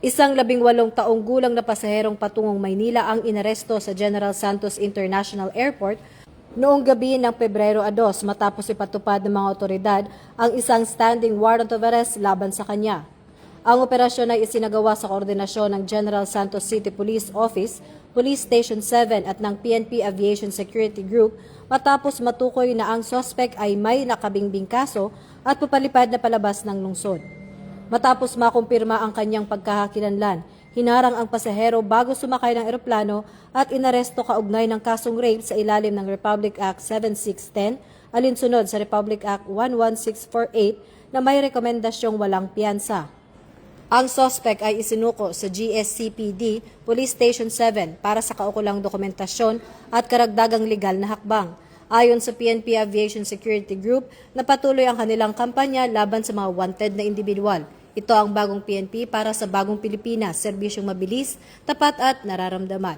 Isang 18 taong gulang na pasaherong patungong Maynila ang inaresto sa General Santos International Airport noong gabi ng Pebrero 2 matapos ipatupad ng mga otoridad ang isang standing warrant of arrest laban sa kanya. Ang operasyon ay isinagawa sa koordinasyon ng General Santos City Police Office, Police Station 7 at ng PNP Aviation Security Group matapos matukoy na ang suspect ay may nakabingbing kaso at papalipad na palabas ng lungsod. Matapos makumpirma ang kanyang pagkakakilanlan, hinarang ang pasahero bago sumakay ng eroplano at inaresto kaugnay ng kasong rape sa ilalim ng Republic Act 7610 alinsunod sa Republic Act 11648 na may rekomendasyong walang piyansa. Ang suspect ay isinuko sa GSCPD Police Station 7 para sa kaukulang dokumentasyon at karagdagang legal na hakbang. Ayon sa PNP Aviation Security Group, napatuloy ang kanilang kampanya laban sa mga wanted na individual. Ito ang bagong PNP para sa bagong Pilipinas, serbisyong mabilis, tapat at nararamdaman.